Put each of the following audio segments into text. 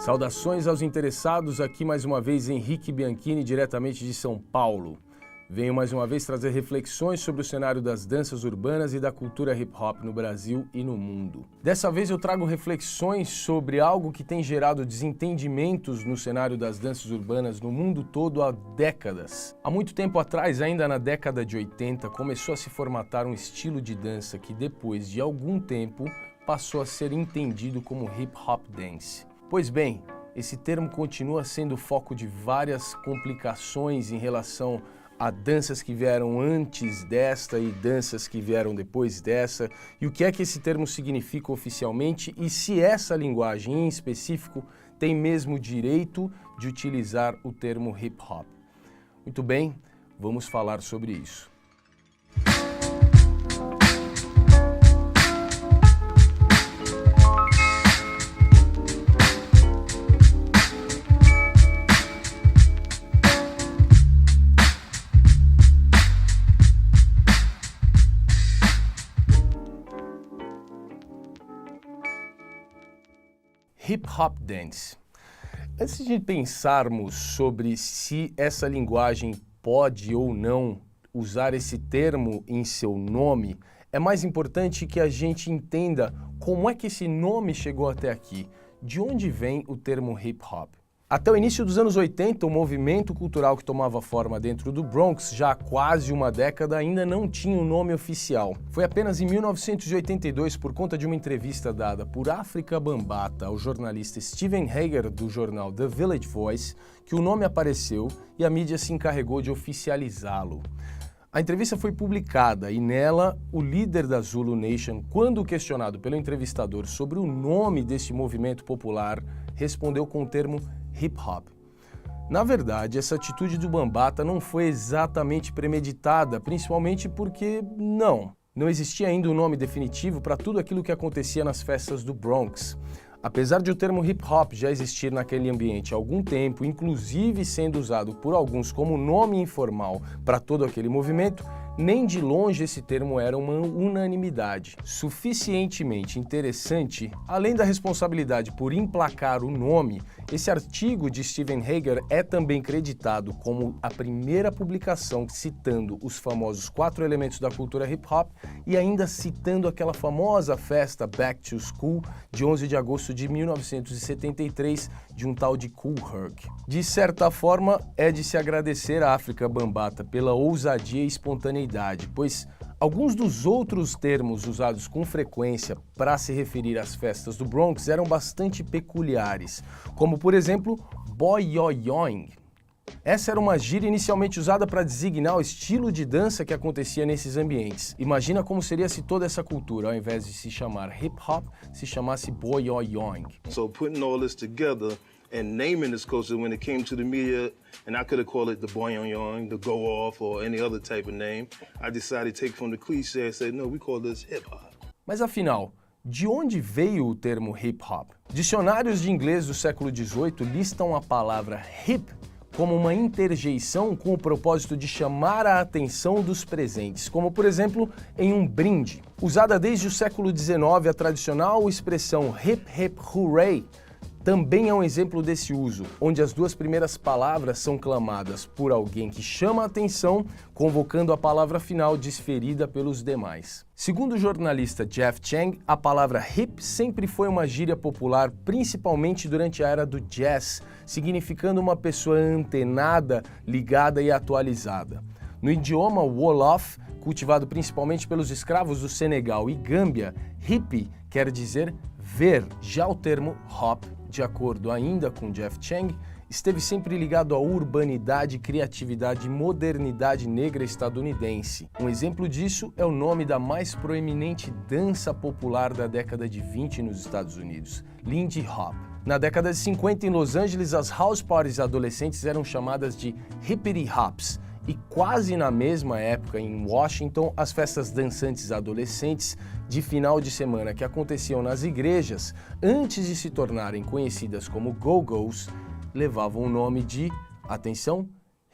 Saudações aos interessados, aqui mais uma vez Henrique Bianchini, diretamente de São Paulo. Venho mais uma vez trazer reflexões sobre o cenário das danças urbanas e da cultura hip-hop no Brasil e no mundo. Dessa vez eu trago reflexões sobre algo que tem gerado desentendimentos no cenário das danças urbanas no mundo todo há décadas. Há muito tempo atrás, ainda na década de 80, começou a se formatar um estilo de dança que depois de algum tempo passou a ser entendido como hip-hop dance. Pois bem, esse termo continua sendo foco de várias complicações em relação a danças que vieram antes desta e danças que vieram depois dessa, e o que é que esse termo significa oficialmente e se essa linguagem em específico tem mesmo direito de utilizar o termo hip-hop. Muito bem, vamos falar sobre isso. Hip-hop dance. Antes de pensarmos sobre se essa linguagem pode ou não usar esse termo em seu nome, é mais importante que a gente entenda como é que esse nome chegou até aqui, de onde vem o termo hip-hop. Até o início dos anos 80, o movimento cultural que tomava forma dentro do Bronx, já há quase uma década, ainda não tinha um nome oficial. Foi apenas em 1982, por conta de uma entrevista dada por Afrika Bambaataa ao jornalista Steven Hager do jornal The Village Voice, que o nome apareceu e a mídia se encarregou de oficializá-lo. A entrevista foi publicada e nela, o líder da Zulu Nation, quando questionado pelo entrevistador sobre o nome deste movimento popular, respondeu com o termo hip-hop. Na verdade, essa atitude do Bambaataa não foi exatamente premeditada, principalmente porque não existia ainda um nome definitivo para tudo aquilo que acontecia nas festas do Bronx. Apesar de o termo hip-hop já existir naquele ambiente há algum tempo, inclusive sendo usado por alguns como nome informal para todo aquele movimento, nem de longe esse termo era uma unanimidade. Suficientemente interessante, além da responsabilidade por emplacar o nome, esse artigo de Steven Hager é também creditado como a primeira publicação citando os famosos 4 elementos da cultura hip-hop e ainda citando aquela famosa festa Back to School de 11 de agosto de 1973 de um tal de Kool Herc. De certa forma, é de se agradecer a Afrika Bambaataa pela ousadia e espontaneidade, pois alguns dos outros termos usados com frequência para se referir às festas do Bronx eram bastante peculiares, como por exemplo, boy-yo-yoing. Essa era uma gíria inicialmente usada para designar o estilo de dança que acontecia nesses ambientes. Imagina como seria se toda essa cultura, ao invés de se chamar hip-hop, se chamasse boy-yo-yoing. So putting all this together and naming this culture when it came to the media, and I could have called it the boy-yo-yoing, the go-off, or any other type of name, I decided to take from the cliché and say, no, we call this hip-hop. Mas afinal, de onde veio o termo hip-hop? Dicionários de inglês do século XVIII listam a palavra hip como uma interjeição com o propósito de chamar a atenção dos presentes, como por exemplo em um brinde. Usada desde o século XIX, a tradicional expressão hip hip hooray também é um exemplo desse uso, onde as duas primeiras palavras são clamadas por alguém que chama a atenção, convocando a palavra final desferida pelos demais. Segundo o jornalista Jeff Chang, a palavra hip sempre foi uma gíria popular, principalmente durante a era do jazz, significando uma pessoa antenada, ligada e atualizada. No idioma Wolof, cultivado principalmente pelos escravos do Senegal e Gâmbia, hippie quer dizer ver. Já o termo hop, de acordo ainda com Jeff Chang, esteve sempre ligado à urbanidade, criatividade e modernidade negra estadunidense. Um exemplo disso é o nome da mais proeminente dança popular da década de 20 nos Estados Unidos, Lindy Hop. Na década de 50, em Los Angeles, as house parties adolescentes eram chamadas de hippity hops, e quase na mesma época, em Washington, as festas dançantes adolescentes de final de semana que aconteciam nas igrejas, antes de se tornarem conhecidas como go-go's, levavam o nome de, atenção,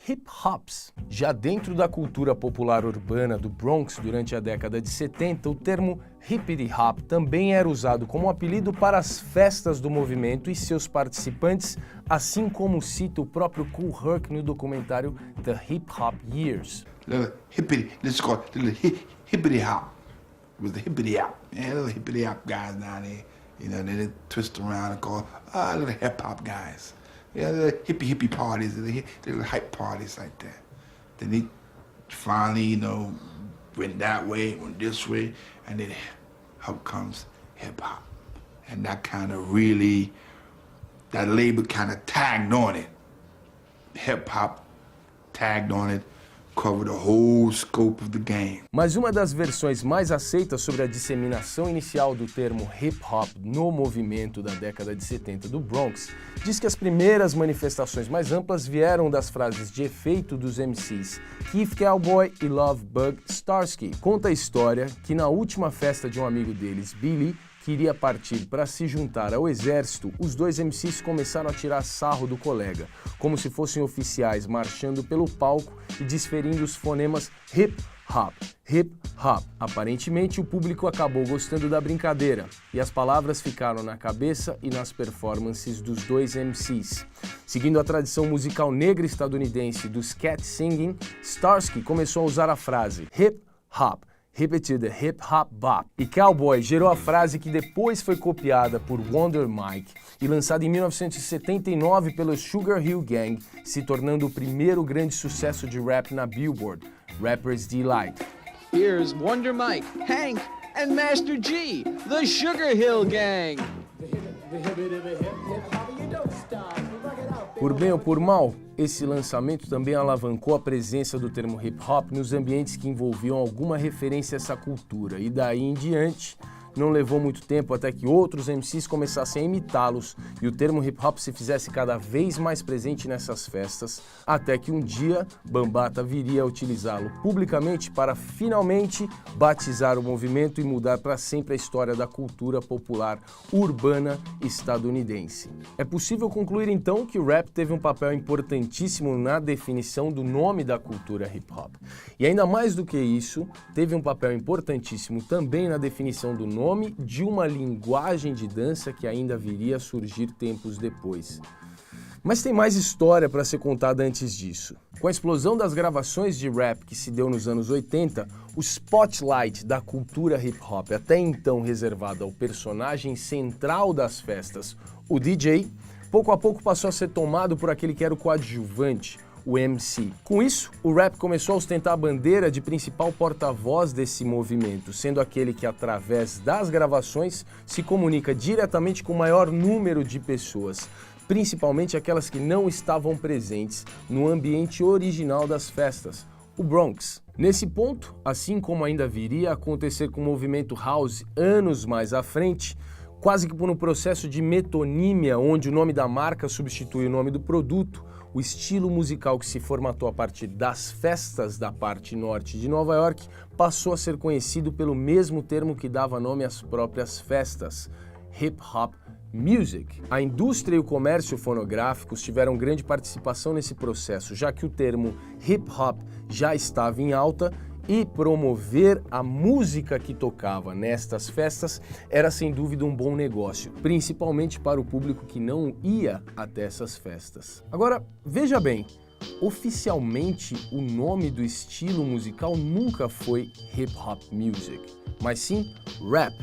hip-hops. Já dentro da cultura popular urbana do Bronx durante a década de 70, o termo hippity-hop também era usado como apelido para as festas do movimento e seus participantes, assim como cita o próprio Kool Herc no documentário The Hip Hop Years. Little hippity, let's call it the hippity-hop. It was the hippity-hop. Yeah, little hippity-hop guys down there. You know, they twist around and call, little hip-hop guys. Yeah, the hippie parties, the little hype parties like that. Then they finally, you know, went that way, went this way, and then out comes hip hop. And that kind of really, that label kind of tagged on it. Hip hop tagged on it, covered the whole scope of the game. Mas uma das versões mais aceitas sobre a disseminação inicial do termo hip-hop no movimento da década de 70 do Bronx diz que as primeiras manifestações mais amplas vieram das frases de efeito dos MCs Keith Cowboy e Love Bug Starsky. Conta a história que na última festa de um amigo deles, Billy, que iria partir para se juntar ao exército, os dois MCs começaram a tirar sarro do colega, como se fossem oficiais marchando pelo palco e desferindo os fonemas hip-hop, hip-hop. Aparentemente, o público acabou gostando da brincadeira e as palavras ficaram na cabeça e nas performances dos dois MCs. Seguindo a tradição musical negra estadunidense dos cat singing, Starsky começou a usar a frase hip-hop, repetir the hip hop bop. E Cowboy gerou a frase que depois foi copiada por Wonder Mike e lançada em 1979 pelo Sugar Hill Gang, se tornando o primeiro grande sucesso de rap na Billboard, Rapper's Delight. Here's Wonder Mike, Hank, and Master G, the Sugar Hill Gang. Por bem ou por mal, esse lançamento também alavancou a presença do termo hip-hop nos ambientes que envolviam alguma referência a essa cultura, e daí em diante não levou muito tempo até que outros MCs começassem a imitá-los e o termo hip-hop se fizesse cada vez mais presente nessas festas, até que um dia Bambaataa viria a utilizá-lo publicamente para finalmente batizar o movimento e mudar para sempre a história da cultura popular urbana estadunidense. É possível concluir então que o rap teve um papel importantíssimo na definição do nome da cultura hip-hop. E ainda mais do que isso, teve um papel importantíssimo também na definição do nome de uma linguagem de dança que ainda viria a surgir tempos depois. Mas tem mais história para ser contada antes disso. Com a explosão das gravações de rap que se deu nos anos 80, o spotlight da cultura hip-hop, até então reservado ao personagem central das festas, o DJ, pouco a pouco passou a ser tomado por aquele que era o coadjuvante, o MC. Com isso, o rap começou a ostentar a bandeira de principal porta-voz desse movimento, sendo aquele que, através das gravações, se comunica diretamente com o maior número de pessoas, principalmente aquelas que não estavam presentes no ambiente original das festas, o Bronx. Nesse ponto, assim como ainda viria a acontecer com o movimento house anos mais à frente, quase que por um processo de metonímia, onde o nome da marca substitui o nome do produto, o estilo musical que se formatou a partir das festas da parte norte de Nova York passou a ser conhecido pelo mesmo termo que dava nome às próprias festas, hip hop music. A indústria e o comércio fonográficos tiveram grande participação nesse processo, já que o termo hip hop já estava em alta e promover a música que tocava nestas festas era sem dúvida um bom negócio, principalmente para o público que não ia até essas festas. Agora, veja bem, oficialmente o nome do estilo musical nunca foi hip hop music, mas sim rap.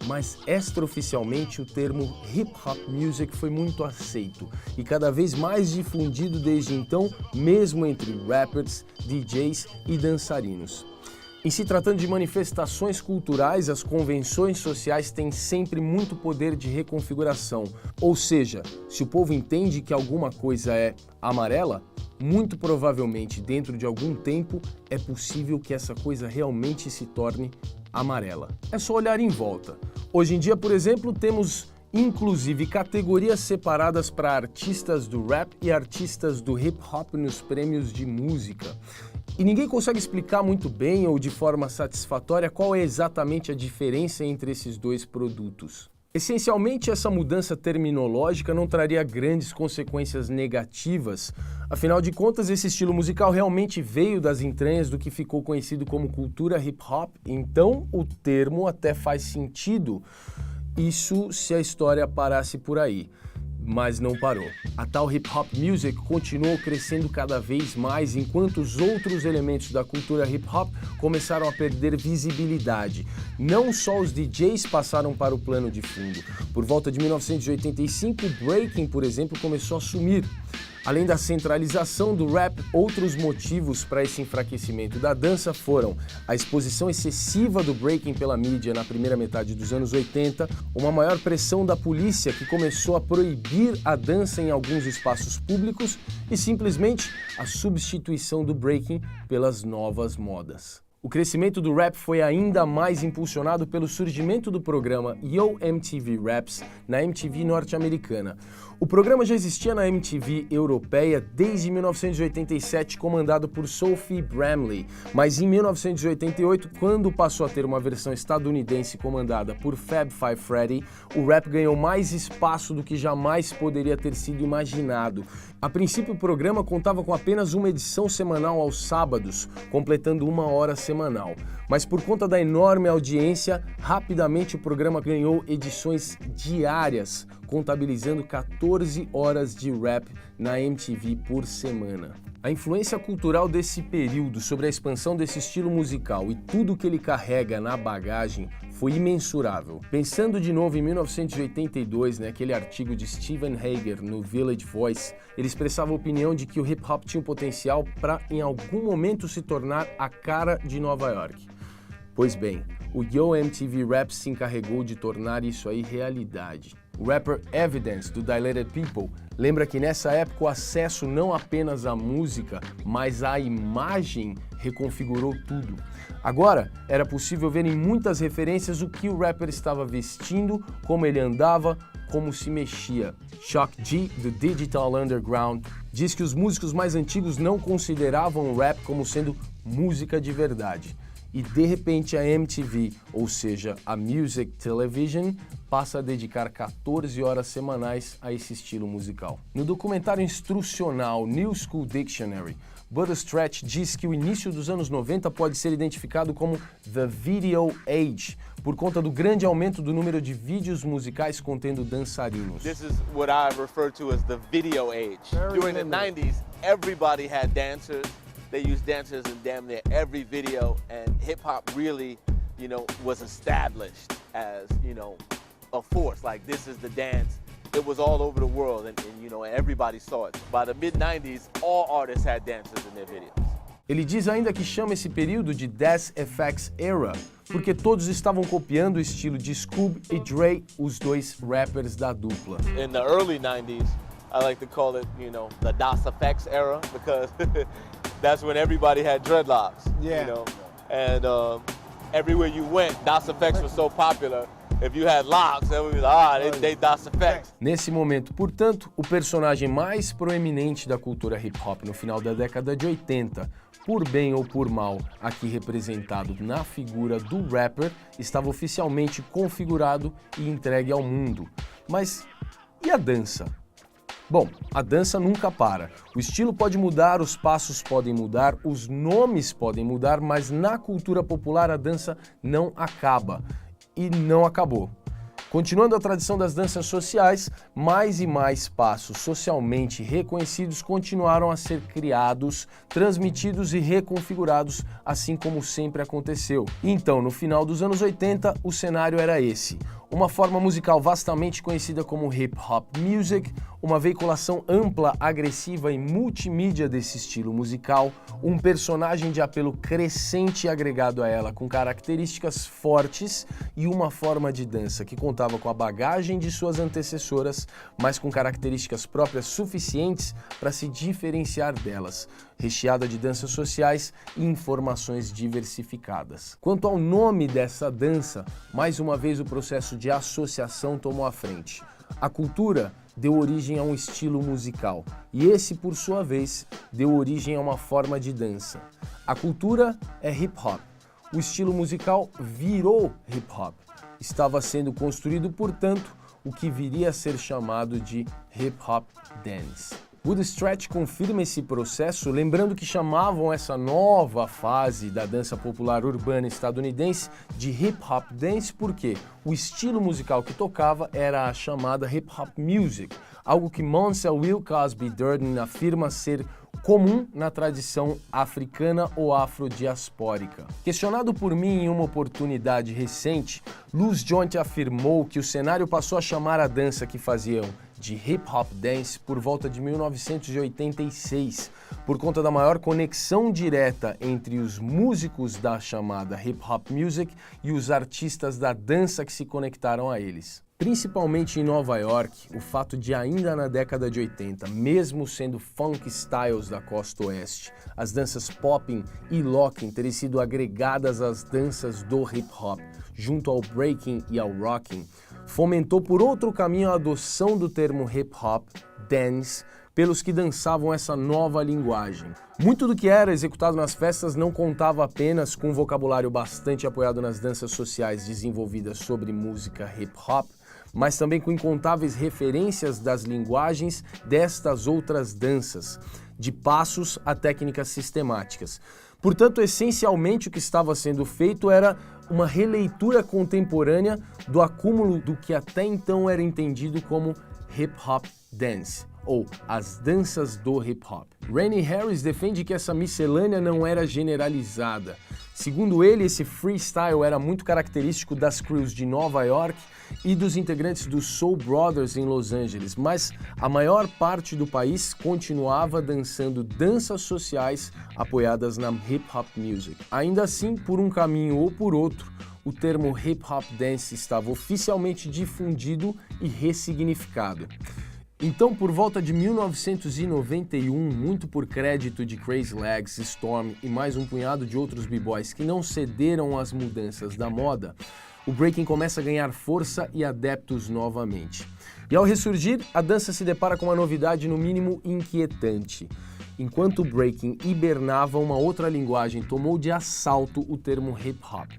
Mas extraoficialmente o termo hip hop music foi muito aceito e cada vez mais difundido desde então, mesmo entre rappers, DJs e dançarinos. Em se tratando de manifestações culturais, as convenções sociais têm sempre muito poder de reconfiguração, ou seja, se o povo entende que alguma coisa é amarela, muito provavelmente dentro de algum tempo é possível que essa coisa realmente se torne amarela. É só olhar em volta. Hoje em dia, por exemplo, temos inclusive categorias separadas para artistas do rap e artistas do hip hop nos prêmios de música. E ninguém consegue explicar muito bem ou de forma satisfatória qual é exatamente a diferença entre esses dois produtos. Essencialmente, essa mudança terminológica não traria grandes consequências negativas. Afinal de contas, esse estilo musical realmente veio das entranhas do que ficou conhecido como cultura hip-hop, então o termo até faz sentido. Isso se a história parasse por aí. Mas não parou. A tal hip-hop music continuou crescendo cada vez mais enquanto os outros elementos da cultura hip-hop começaram a perder visibilidade. Não só os DJs passaram para o plano de fundo. Por volta de 1985, o breaking, por exemplo, começou a sumir. Além da centralização do rap, outros motivos para esse enfraquecimento da dança foram a exposição excessiva do breaking pela mídia na primeira metade dos anos 80, uma maior pressão da polícia que começou a proibir a dança em alguns espaços públicos e simplesmente a substituição do breaking pelas novas modas. O crescimento do rap foi ainda mais impulsionado pelo surgimento do programa Yo MTV Raps na MTV norte-americana. O programa já existia na MTV europeia desde 1987, comandado por Sophie Bramley, mas em 1988, quando passou a ter uma versão estadunidense comandada por Fab Five Freddy, o rap ganhou mais espaço do que jamais poderia ter sido imaginado. A princípio, o programa contava com apenas uma edição semanal aos sábados, completando 1 hora semanal. Mas por conta da enorme audiência, rapidamente o programa ganhou edições diárias, contabilizando 14 horas de rap na MTV por semana. A influência cultural desse período sobre a expansão desse estilo musical e tudo que ele carrega na bagagem foi imensurável. Pensando de novo em 1982, naquele artigo de Steven Hager no Village Voice, ele expressava a opinião de que o hip-hop tinha o potencial para em algum momento se tornar a cara de Nova York. Pois bem, o Yo MTV Raps se encarregou de tornar isso aí realidade. O rapper Evidence, do Dilated People, lembra que nessa época o acesso não apenas à música, mas à imagem reconfigurou tudo. Agora, era possível ver em muitas referências o que o rapper estava vestindo, como ele andava, como se mexia. Shock G, do Digital Underground, diz que os músicos mais antigos não consideravam o rap como sendo música de verdade. E de repente a MTV, ou seja, a Music Television, passa a dedicar 14 horas semanais a esse estilo musical. No documentário instrucional New School Dictionary, Butter Stretch diz que o início dos anos 90 pode ser identificado como The Video Age, por conta do grande aumento do número de vídeos musicais contendo dançarinos. This is what I refer to as the video age. During the 90s, everybody had dancers. They used dancers in damn near every video, and hip-hop really, was established as, a force. Like, this is the dance. It was all over the world, and everybody saw it. By the mid-90s, all artists had dancers in their videos. Ele diz ainda que chama esse período de Das FX Era, porque todos estavam copiando o estilo de Scoob e Dre, os dois rappers da dupla. In the early 90s, I like to call it, the Das FX era, because that's when everybody had dreadlocks, and everywhere you went, Das FX was so popular. If you had locks, then we were like, they Das FX. Nesse momento, portanto, o personagem mais proeminente da cultura hip-hop no final da década de 80, por bem ou por mal, aqui representado na figura do rapper, estava oficialmente configurado e entregue ao mundo. Mas e a dança? Bom, a dança nunca para. O estilo pode mudar, os passos podem mudar, os nomes podem mudar, mas na cultura popular a dança não acaba. E não acabou. Continuando a tradição das danças sociais, mais e mais passos socialmente reconhecidos continuaram a ser criados, transmitidos e reconfigurados, assim como sempre aconteceu. Então, no final dos anos 80, o cenário era esse. Uma forma musical vastamente conhecida como hip-hop music, uma veiculação ampla, agressiva e multimídia desse estilo musical, um personagem de apelo crescente agregado a ela com características fortes e uma forma de dança que contava com a bagagem de suas antecessoras, mas com características próprias suficientes para se diferenciar delas, recheada de danças sociais e informações diversificadas. Quanto ao nome dessa dança, mais uma vez o processo de associação tomou a frente. A cultura deu origem a um estilo musical e esse, por sua vez, deu origem a uma forma de dança. A cultura é hip-hop. O estilo musical virou hip-hop. estava sendo construído, portanto, o que viria a ser chamado de Hip Hop Dance. Bootstrap confirma esse processo, lembrando que chamavam essa nova fase da dança popular urbana estadunidense de Hip Hop Dance porque o estilo musical que tocava era a chamada Hip Hop Music, algo que Monsell Will Cosby Durden afirma ser comum na tradição africana ou afrodiaspórica. Questionado por mim em uma oportunidade recente, Loose Joint afirmou que o cenário passou a chamar a dança que faziam de Hip Hop Dance por volta de 1986, por conta da maior conexão direta entre os músicos da chamada Hip Hop Music e os artistas da dança que se conectaram a eles. Principalmente em Nova York, o fato de ainda na década de 80, mesmo sendo funk styles da costa oeste, as danças popping e locking terem sido agregadas às danças do hip hop, junto ao breaking e ao rocking, fomentou por outro caminho a adoção do termo hip hop dance pelos que dançavam essa nova linguagem. Muito do que era executado nas festas não contava apenas com um vocabulário bastante apoiado nas danças sociais desenvolvidas sobre música hip hop, mas também com incontáveis referências das linguagens destas outras danças, de passos a técnicas sistemáticas. Portanto, essencialmente o que estava sendo feito era uma releitura contemporânea do acúmulo do que até então era entendido como hip hop dance, ou as danças do hip hop. Rennie Harris defende que essa miscelânea não era generalizada. Segundo ele, esse freestyle era muito característico das crews de Nova York e dos integrantes do Soul Brothers em Los Angeles, mas a maior parte do país continuava dançando danças sociais apoiadas na hip hop music. Ainda assim, por um caminho ou por outro, o termo hip hop dance estava oficialmente difundido e ressignificado. Então, por volta de 1991, muito por crédito de Crazy Legs, Storm e mais um punhado de outros b-boys que não cederam às mudanças da moda, o breaking começa a ganhar força e adeptos novamente. E ao ressurgir, a dança se depara com uma novidade no mínimo inquietante. Enquanto o breaking hibernava, uma outra linguagem tomou de assalto o termo hip hop.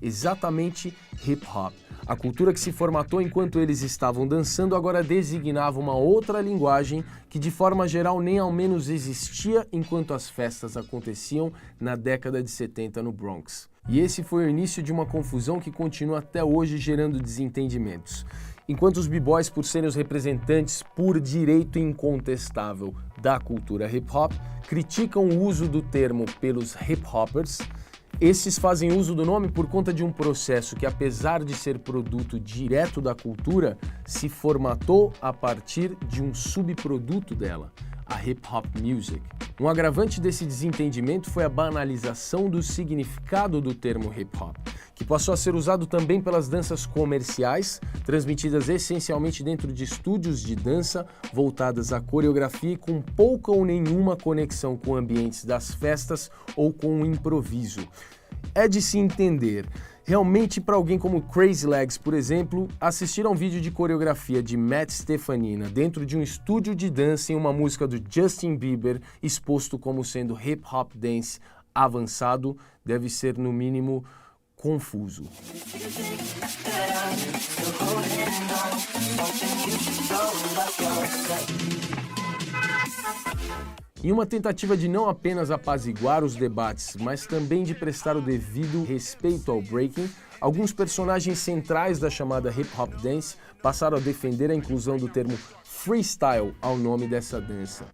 Exatamente hip hop. A cultura que se formatou enquanto eles estavam dançando agora designava uma outra linguagem que de forma geral nem ao menos existia enquanto as festas aconteciam na década de 70 no Bronx. E esse foi o início de uma confusão que continua até hoje gerando desentendimentos. Enquanto os b-boys, por serem os representantes por direito incontestável da cultura hip hop, criticam o uso do termo pelos hip hoppers, esses fazem uso do nome por conta de um processo que, apesar de ser produto direto da cultura, se formatou a partir de um subproduto dela, a hip hop music. Um agravante desse desentendimento foi a banalização do significado do termo hip hop, que passou a ser usado também pelas danças comerciais, transmitidas essencialmente dentro de estúdios de dança voltadas à coreografia e com pouca ou nenhuma conexão com ambientes das festas ou com o improviso. É de se entender. Realmente, para alguém como Crazy Legs, por exemplo, assistir a um vídeo de coreografia de Matt Stefanina dentro de um estúdio de dança em uma música do Justin Bieber, exposto como sendo hip hop dance avançado, deve ser no mínimo confuso. Em uma tentativa de não apenas apaziguar os debates, mas também de prestar o devido respeito ao breaking, alguns personagens centrais da chamada hip hop dance passaram a defender a inclusão do termo freestyle ao nome dessa dança.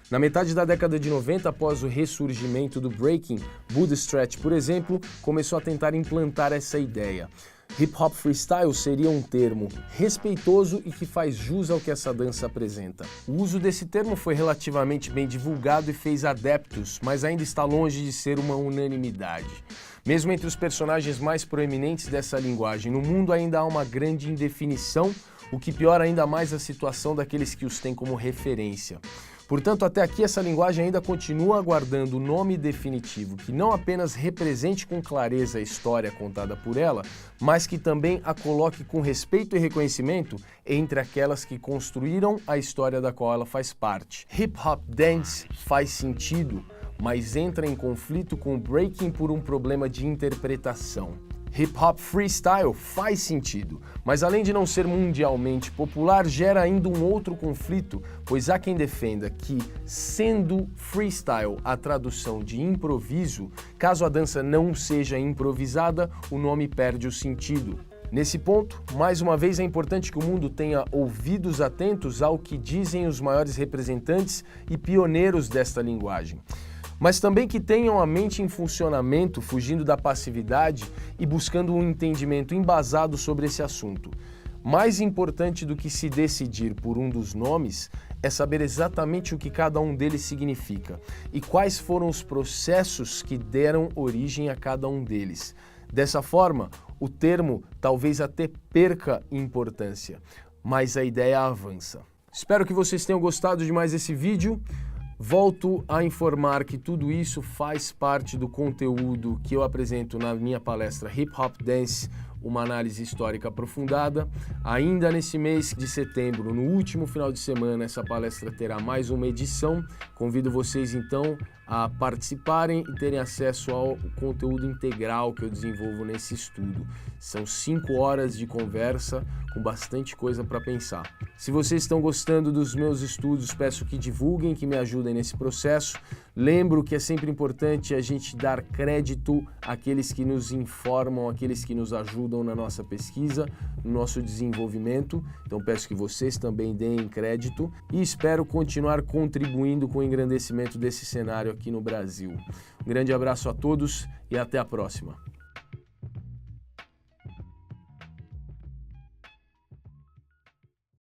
Na metade da década de 90, após o ressurgimento do breaking, Bootstrap, por exemplo, começou a tentar implantar essa ideia. Hip Hop Freestyle seria um termo respeitoso e que faz jus ao que essa dança apresenta. O uso desse termo foi relativamente bem divulgado e fez adeptos, mas ainda está longe de ser uma unanimidade. Mesmo entre os personagens mais proeminentes dessa linguagem no mundo, ainda há uma grande indefinição, o que piora ainda mais a situação daqueles que os têm como referência. Portanto, até aqui essa linguagem ainda continua aguardando o nome definitivo que não apenas represente com clareza a história contada por ela, mas que também a coloque com respeito e reconhecimento entre aquelas que construíram a história da qual ela faz parte. Hip Hop Dance faz sentido, mas entra em conflito com o breaking por um problema de interpretação. Hip Hop Freestyle faz sentido, mas além de não ser mundialmente popular, gera ainda um outro conflito, pois há quem defenda que, sendo freestyle a tradução de improviso, caso a dança não seja improvisada, o nome perde o sentido. Nesse ponto, mais uma vez é importante que o mundo tenha ouvidos atentos ao que dizem os maiores representantes e pioneiros desta linguagem, mas também que tenham a mente em funcionamento, fugindo da passividade e buscando um entendimento embasado sobre esse assunto. Mais importante do que se decidir por um dos nomes é saber exatamente o que cada um deles significa e quais foram os processos que deram origem a cada um deles. Dessa forma, o termo talvez até perca importância, mas a ideia avança. Espero que vocês tenham gostado de mais esse vídeo. Volto a informar que tudo isso faz parte do conteúdo que eu apresento na minha palestra Hip Hop Dance, uma análise histórica aprofundada. Ainda nesse mês de setembro, no último final de semana, essa palestra terá mais uma edição. Convido vocês então a participarem e terem acesso ao conteúdo integral que eu desenvolvo nesse estudo. São 5 horas de conversa com bastante coisa para pensar. Se vocês estão gostando dos meus estudos, peço que divulguem, que me ajudem nesse processo. Lembro que é sempre importante a gente dar crédito àqueles que nos informam, àqueles que nos ajudam na nossa pesquisa, no nosso desenvolvimento. Então peço que vocês também deem crédito e espero continuar contribuindo com o engrandecimento desse cenário aqui no Brasil. Um grande abraço a todos e até a próxima.